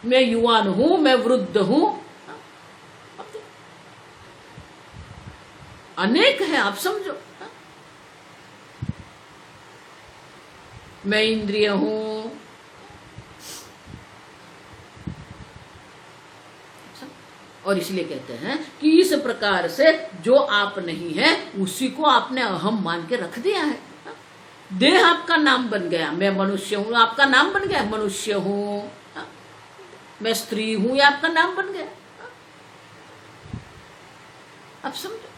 मैं युवान हूं, मैं वृद्ध हूं, अनेक है, आप समझो। मैं इंद्रिय हूं, और इसलिए कहते हैं कि इस प्रकार से जो आप नहीं है उसी को आपने अहम मान के रख दिया है। देह आपका नाम बन गया, मैं मनुष्य हूं, आपका नाम बन गया मनुष्य हूं। मैं स्त्री हूं, ये आपका नाम बन गया। अब समझो,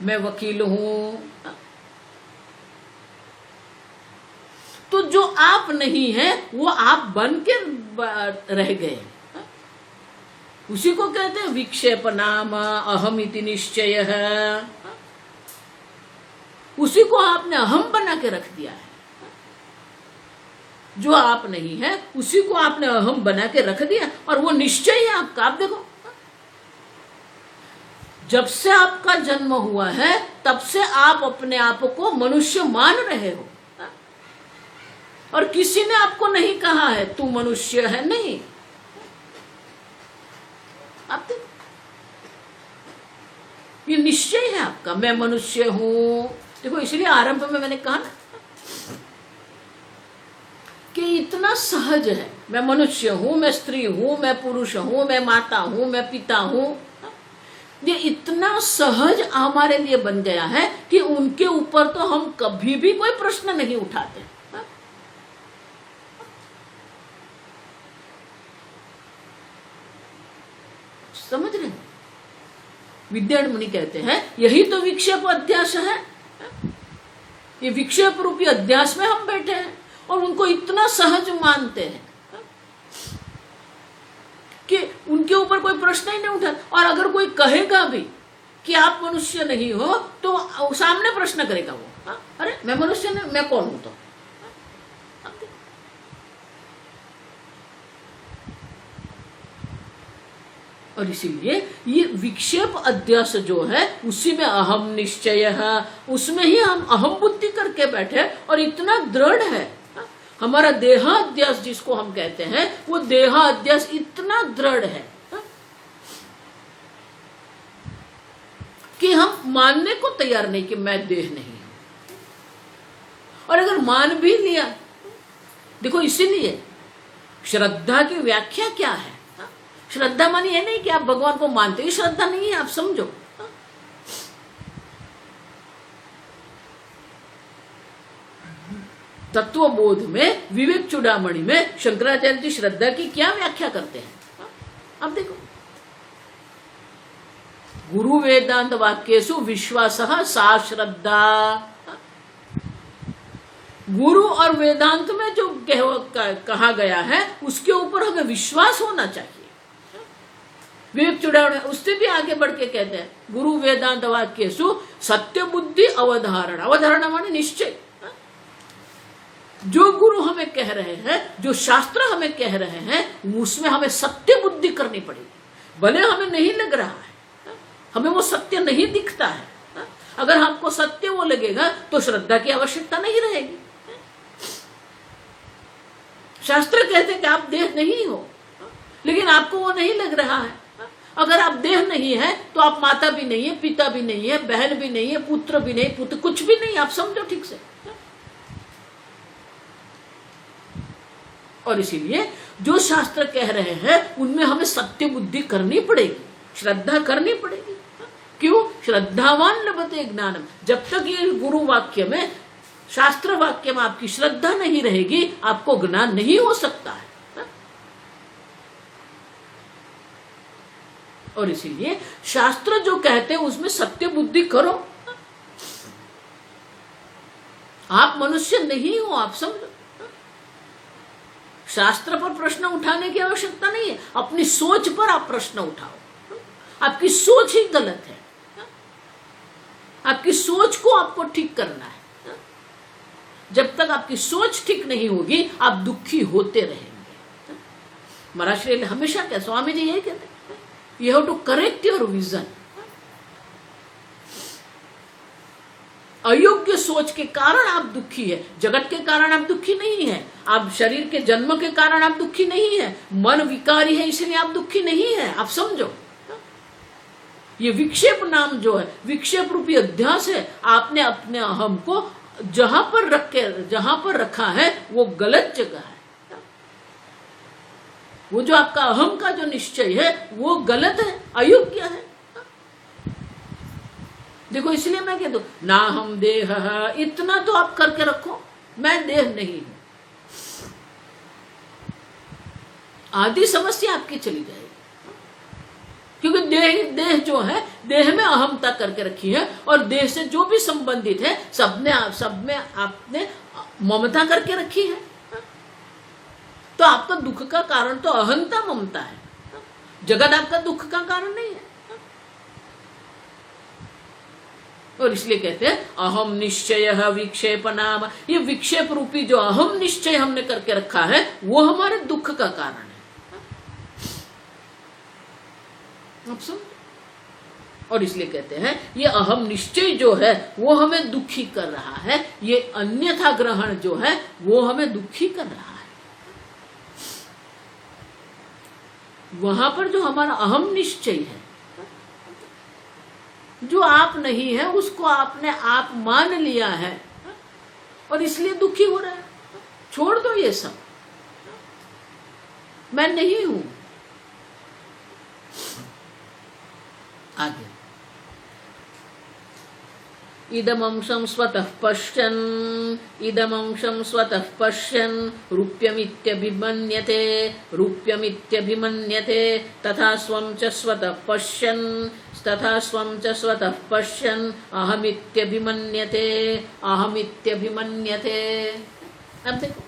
मैं वकील हूं। तो जो आप नहीं है वो आप बन के रह गए, उसी को कहते हैं विक्षेप नाम अहमिति निश्चय है। उसी को आपने अहम बना के रख दिया है। जो आप नहीं है उसी को आपने अहम बना के रख दिया और वो निश्चय है आपका। आप देखो जब से आपका जन्म हुआ है तब से आप अपने आप को मनुष्य मान रहे हो, और किसी ने आपको नहीं कहा है तू मनुष्य है, नहीं। आप देखो ये निश्चय है आपका, मैं मनुष्य हूं। देखो इसलिए आरंभ में मैंने कहा ना कि इतना सहज है। मैं मनुष्य हूं, मैं स्त्री हूं, मैं पुरुष हूं, मैं माता हूं, मैं पिता हूं। ये इतना सहज हमारे लिए बन गया है कि उनके ऊपर तो हम कभी भी कोई प्रश्न नहीं उठाते। समझ रहे हैं? विद्यारण्य मुनि कहते हैं यही तो विक्षेप अध्यास है। ये विक्षेप रूपी अध्यास में हम बैठे हैं और उनको इतना सहज मानते हैं कि उनके ऊपर कोई प्रश्न ही नहीं उठा। और अगर कोई कहेगा भी कि आप मनुष्य नहीं हो तो सामने प्रश्न करेगा वो, अरे मैं मनुष्य नहीं, मैं कौन हूं? तो और इसीलिए ये विक्षेप अध्यास जो है उसी में अहम निश्चय है, उसमें ही हम अहम बुद्धि करके बैठे और इतना दृढ़ है। हमारा देहाध्यास जिसको हम कहते हैं वो देहाध्यास इतना दृढ़ है कि हम मानने को तैयार नहीं कि मैं देह नहीं हूं। और अगर मान भी लिया, देखो इसीलिए श्रद्धा की व्याख्या क्या है? श्रद्धा मानी ये नहीं कि आप भगवान को मानते, ये श्रद्धा नहीं है, आप समझो। तत्वबोध में विवेक चूड़ामणि में शंकराचार्य जी श्रद्धा की क्या व्याख्या करते हैं? अब देखो, गुरु वेदांत वाक्येषु विश्वासः सा श्रद्धा। गुरु और वेदांत में जो कहा गया है उसके ऊपर हमें विश्वास होना चाहिए। विवेक चूड़ामणि उससे भी आगे बढ़ के कहते हैं गुरु वेदांत वाक्येषु सत्य बुद्धि अवधारणा। अवधारणा माने निश्चय। जो गुरु हमें कह रहे हैं, जो शास्त्र हमें कह रहे हैं, उसमें हमें सत्य बुद्धि करनी पड़ेगी। भले हमें नहीं लग रहा है, हमें वो सत्य नहीं दिखता है, अगर हमको सत्य वो लगेगा तो श्रद्धा की आवश्यकता नहीं रहेगी। शास्त्र कहते हैं कि आप देह नहीं हो, लेकिन आपको वो नहीं लग रहा है। अगर आप देह नहीं है तो आप माता भी नहीं है, पिता भी नहीं है, बहन भी नहीं है, पुत्र भी नहीं, पुत्र कुछ भी नहीं। आप समझो ठीक से। और इसीलिए जो शास्त्र कह रहे हैं उनमें हमें सत्य बुद्धि करनी पड़ेगी, श्रद्धा करनी पड़ेगी। क्यों? श्रद्धावान लभते ज्ञानम। जब तक ये गुरु वाक्य में, शास्त्र वाक्य में आपकी श्रद्धा नहीं रहेगी, आपको ज्ञान नहीं हो सकता है। और इसीलिए शास्त्र जो कहते हैं उसमें सत्य बुद्धि करो। आप मनुष्य नहीं हो, आप समझो। शास्त्र पर प्रश्न उठाने की आवश्यकता नहीं है, अपनी सोच पर आप प्रश्न उठाओ। आपकी सोच ही गलत है, आपकी सोच को आपको ठीक करना है। जब तक आपकी सोच ठीक नहीं होगी आप दुखी होते रहेंगे। महाराज श्री हमेशा कहते, स्वामी जी यही कहते, you have to correct your vision. अयोग्य सोच के कारण आप दुखी है, जगत के कारण आप दुखी नहीं है, आप शरीर के जन्म के कारण आप दुखी नहीं है, मन विकारी है इसलिए आप दुखी नहीं है। आप समझो, ये विक्षेप नाम जो है, विक्षेप रूपी अध्यास है। आपने अपने अहम को जहां पर रखा है वो गलत जगह है। वो जो आपका अहम का जो निश्चय है वो गलत है, अयोग्य है। देखो इसलिए मैं कहता हूं ना हम देह, इतना तो आप करके रखो, मैं देह नहीं हूं। आदि समस्या आपकी चली जाएगी, क्योंकि देह जो है, देह में अहमता करके रखी है और देह से जो भी संबंधित है सब में आपने ममता करके रखी है। तो आपका दुख का कारण तो अहंता ममता है, जगत आपका दुख का कारण नहीं है। और इसलिए कहते हैं अहम निश्चय विक्षेप नाम। ये विक्षेप रूपी जो अहम निश्चय हमने करके रखा है वो हमारे दुख का कारण है। आप सुन, और इसलिए कहते हैं ये अहम निश्चय जो है वो हमें दुखी कर रहा है, ये अन्यथा ग्रहण जो है वो हमें दुखी कर रहा है। वहां पर जो हमारा अहम निश्चय है, जो आप नहीं है उसको आपने आप मान लिया है और इसलिए दुखी हो रहा है। छोड़ दो ये सब, मैं नहीं हूं। आगे, इदमंशं स्वतः पश्यन्, इदमंशं स्वतः पश्यन् रूप्यमित्यभिमन्यते, रूप्यमित्यभिमन्यते, तथा स्वं च स्वतः पश्यन्, तथा स्वं च स्वतः पश्यन् अहमित्यभिमन्यते, अहमित्यभिमन्यते। अब देखो,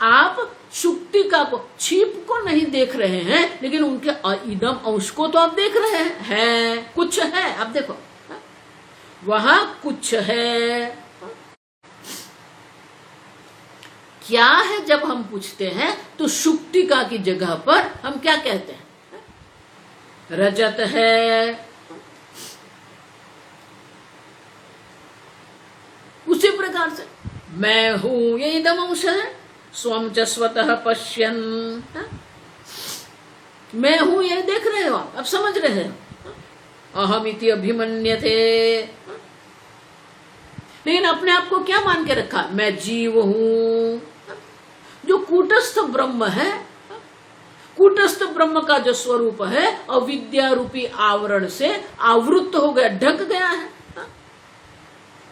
आप शुक्तिका को, छिप को नहीं देख रहे हैं, लेकिन उनके इदम अंश को तो आप देख रहे हैं, कुछ है। अब देखो, वहां कुछ है। क्या है जब हम पूछते हैं तो शुक्तिका की जगह पर हम क्या कहते हैं? रजत है। उसी प्रकार से मैं हूं, ये इदम अंश है। स्वं च स्वतः पश्यन्, मैं हूं ये देख रहे हो आप समझ रहे हो। अहमिति अभिमन्यते, लेकिन अपने आप को क्या मान के रखा? मैं जीव हूं। जो कूटस्थ ब्रह्म है, कूटस्थ ब्रह्म का जो स्वरूप है अविद्या रूपी आवरण से आवृत हो गया, ढक गया है,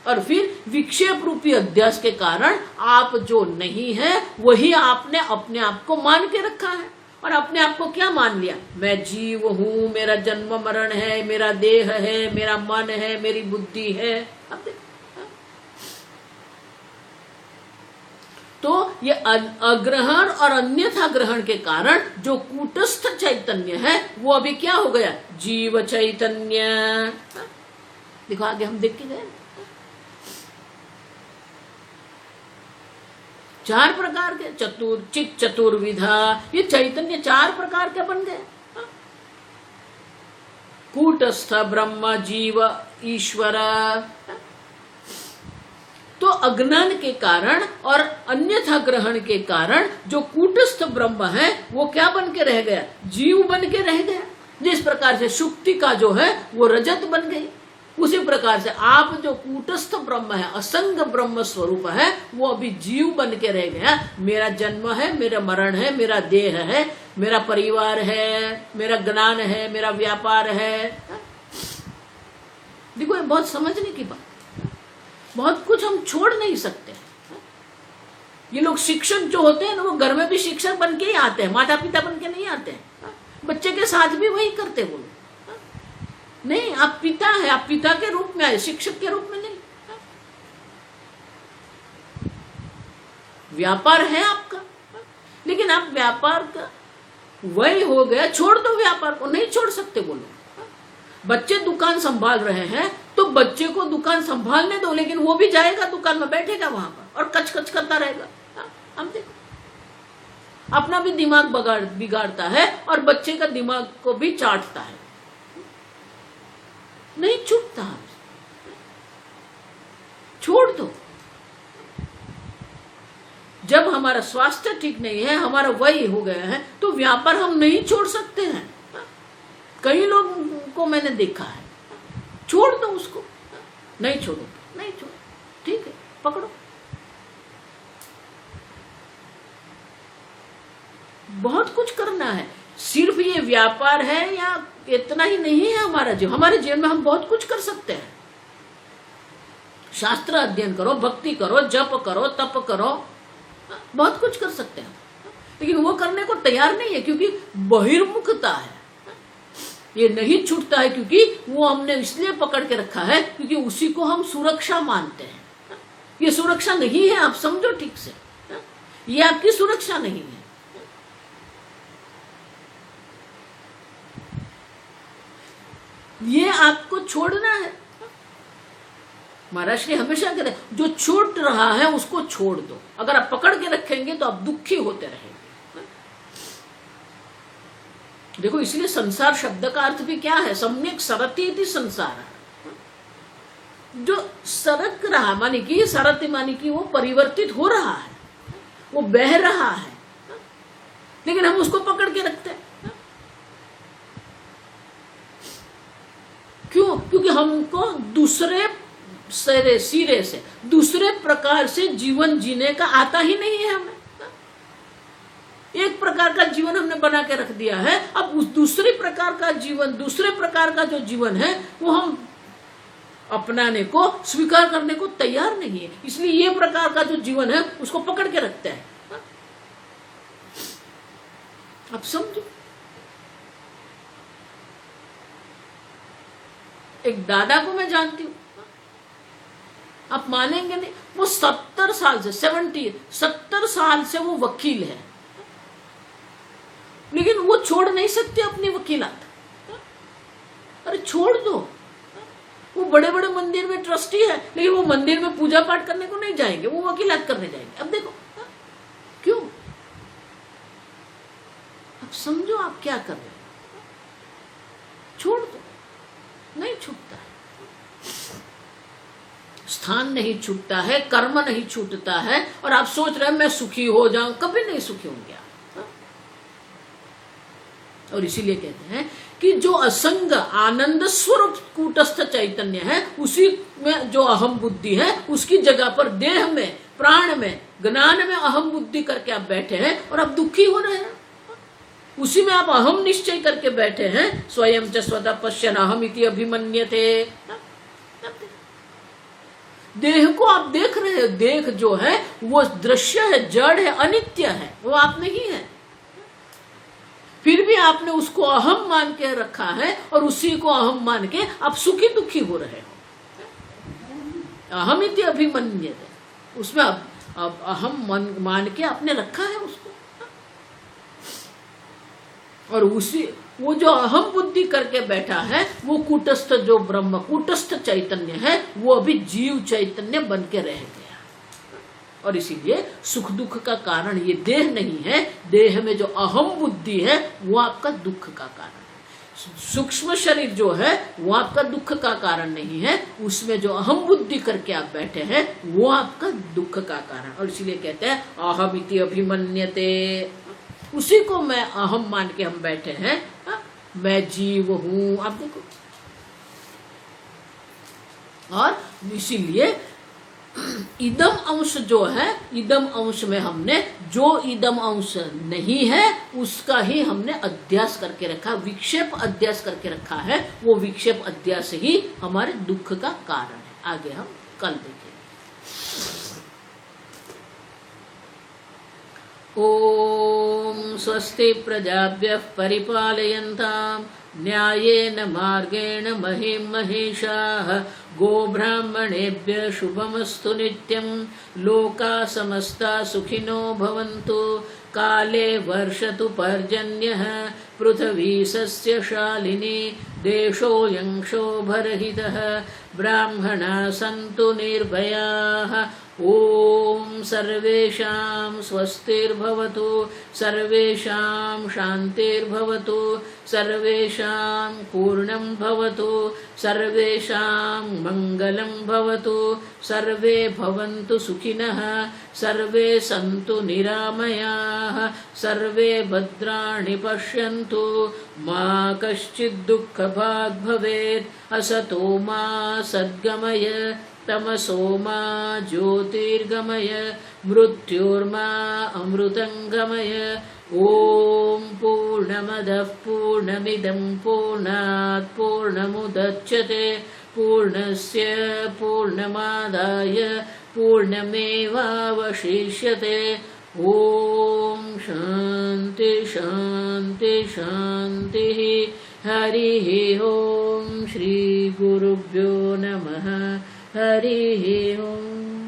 और फिर विक्षेप रूपी अध्यास के कारण आप जो नहीं है वही आपने अपने आप को मान के रखा है। और अपने आप को क्या मान लिया? मैं जीव हूं, मेरा जन्म मरण है, मेरा देह है, मेरा मन है, मेरी बुद्धि है। अब देखो, तो ये अग्रहण और अन्यथा ग्रहण के कारण जो कूटस्थ चैतन्य है वो अभी क्या हो गया? जीव चैतन्य। देखो आगे हम देख के गए, 4 प्रकार के चित चतुर्विधा, ये चैतन्य 4 प्रकार के बन गए। कूटस्थ ब्रह्म जीव ईश्वर। तो अज्ञान के कारण और अन्यथा ग्रहण के कारण जो कूटस्थ ब्रह्म है वो क्या बन के रह गया? जीव बन के रह गया। जिस प्रकार से शुक्ति का जो है वो रजत बन गई, उसी प्रकार से आप जो कूटस्थ ब्रह्म है, असंग ब्रह्म स्वरूप है, वो अभी जीव बन के रह गया। मेरा जन्म है, मेरा मरण है, मेरा देह है, मेरा परिवार है, मेरा ज्ञान है, मेरा व्यापार है। देखो ये बहुत समझने की बात, बहुत कुछ हम छोड़ नहीं सकते। ये लोग शिक्षक जो होते हैं ना, वो घर में भी शिक्षक बन के ही आते हैं, माता पिता बन के नहीं आते हैं। बच्चे के साथ भी वही करते वो लोग। नहीं, आप पिता है, आप पिता के रूप में आए, शिक्षक के रूप में नहीं। व्यापार है आपका, लेकिन आप व्यापार का वही हो गया, छोड़ दो व्यापार को, नहीं छोड़ सकते वो लोग। बच्चे दुकान संभाल रहे हैं तो बच्चे को दुकान संभालने दो, लेकिन वो भी जाएगा दुकान में, बैठेगा वहां पर और कच कच करता रहेगा। हम देखो, अपना भी दिमाग बिगाड़ता है और बच्चे का दिमाग को भी चाटता है, नहीं छूटता। छोड़ दो। जब हमारा स्वास्थ्य ठीक नहीं है, हमारा वही हो गया है, तो व्यापार हम नहीं छोड़ सकते हैं। कई लोगों को मैंने देखा है, छोड़ दो उसको, नहीं छोड़ो, नहीं छोड़ो, ठीक है, पकड़ो। बहुत कुछ करना है, सिर्फ ये व्यापार है या इतना ही नहीं है हमारा जीवन। हमारे जीवन में हम बहुत कुछ कर सकते हैं। शास्त्र अध्ययन करो, भक्ति करो, जप करो, तप करो, बहुत कुछ कर सकते हैं, लेकिन वो करने को तैयार नहीं है क्योंकि बहिर्मुखता है। ये नहीं छूटता है क्योंकि वो हमने इसलिए पकड़ के रखा है क्योंकि उसी को हम सुरक्षा मानते हैं। ये सुरक्षा नहीं है, आप समझो ठीक से, ये आपकी सुरक्षा नहीं है। ये आपको छोड़ना है। महाराज ने हमेशा कहते हैं, जो छूट रहा है उसको छोड़ दो। अगर आप पकड़ के रखेंगे तो आप दुखी होते रहेंगे। देखो, इसलिए संसार शब्द का अर्थ भी क्या है? सम्यक सरति इति संसार। जो सरक रहा, मानी कि सरति मानी कि वो परिवर्तित हो रहा है, वो बह रहा है, लेकिन हम उसको पकड़ के रखते हैं। क्यों? क्योंकि हमको दूसरे सिरे से दूसरे प्रकार से जीवन जीने का आता ही नहीं है हमें। एक प्रकार का जीवन हमने बना के रख दिया है, अब उस दूसरे प्रकार का जीवन, दूसरे प्रकार का जो जीवन है वो हम अपनाने को, स्वीकार करने को तैयार नहीं है। इसलिए ये प्रकार का जो जीवन है उसको पकड़ के रखते हैं। अब समझो, एक दादा को मैं जानती हूं, आप मानेंगे नहीं, वो 70 साल से 70 साल से वो वकील है, लेकिन वो छोड़ नहीं सकते अपनी वकीलात। अरे छोड़ दो, वो बड़े बड़े मंदिर में ट्रस्टी है, लेकिन वो मंदिर में पूजा पाठ करने को नहीं जाएंगे, वो वकीलात करने जाएंगे। अब देखो क्यों, अब समझो आप क्या कर रहे हो। छोड़ दो, नहीं छूटता है, स्थान नहीं छूटता है, कर्म नहीं छूटता है, और आप सोच रहे हैं मैं सुखी हो जाऊं, कभी नहीं सुखी होंगे आप। और इसीलिए कहते हैं कि जो असंग आनंद स्वरूप कूटस्थ चैतन्य है, उसी में जो अहम बुद्धि है, उसकी जगह पर देह में, प्राण में, ज्ञान में अहम बुद्धि करके आप बैठे हैं और आप दुखी हो रहे हैं। उसी में आप अहम निश्चय करके बैठे हैं, स्वयं च स्वतः पश्यन् अहम् इति अभिमन्यते। देह को आप देख रहे हैं, देह जो है वो दृश्य है, जड़ है, अनित्य है, वो आप नहीं है। फिर भी आपने उसको अहम मान के रखा है और उसी को अहम मान के आप सुखी दुखी हो रहे हो। अहम इति अभिमन्यते, उसमें अब अहम मान के आपने रखा है उसको, और उसी वो जो अहम बुद्धि करके बैठा है वो कूटस्थ, जो ब्रह्म कूटस्थ चैतन्य है, वो अभी जीव चैतन्य बन के रह गया। और इसीलिए सुख दुख का कारण ये देह नहीं है, देह में जो अहम बुद्धि है वो आपका दुख का कारण है। सूक्ष्म शरीर जो है वो आपका दुख का कारण नहीं है, उसमें जो अहम बुद्धि करके आप बैठे हैं वो आपका दुख का कारण। और इसीलिए कहते हैं अहम इति अभिमन्यते, उसी को मैं अहम मान के हम बैठे हैं। मैं जीव हूं, आप देखो। और इसीलिए इदम अंश जो है, इदम अंश में हमने जो इदम अंश नहीं है उसका ही हमने अध्यास करके रखा, विक्षेप अध्यास करके रखा है। वो विक्षेप अध्यास ही हमारे दुख का कारण है। आगे हम कल देखेंगे। ओम स्वस्ति प्रजाभ्यः परिपालयन्ताम् न्यायेन मार्गेण महीं महिषाः गोब्राह्मणेभ्यः शुभमस्तु नित्यं लोकाः समस्ताः सुखिनो भवन्तु काले वर्षतु पर्जन्यः पृथिवी सस्यशालिनी देशोऽयं क्षोभरहितः ब्राह्मणाः सन्तु निर्भयाः ओम सर्वेषां स्वस्तिर्भवतु सर्वेषां शान्तिर्भवतु सर्वेषां पूर्णं भवतु सर्वेषां मङ्गलं भवतु सर्वे भवन्तु सुखिनः सर्वे सन्तु निरामयाः सर्वे भद्राणि पश्यन्तु मा कश्चित् दुःखभाग् भवेत् असतो मा सद्गमय तमसो मा ज्योतिर्गमय मृत्योर्मा अमृतंगमय। ओम पूर्णमदः पूर्णमिदं पूर्णात् पूर्णमुदच्यते पूर्णस्य पूर्णमादाय पूर्णमेवावशिष्यते। ओम शांति शांति शांतिः। हरिः ओम श्री गुरुभ्यो नमः। हरिः ओम।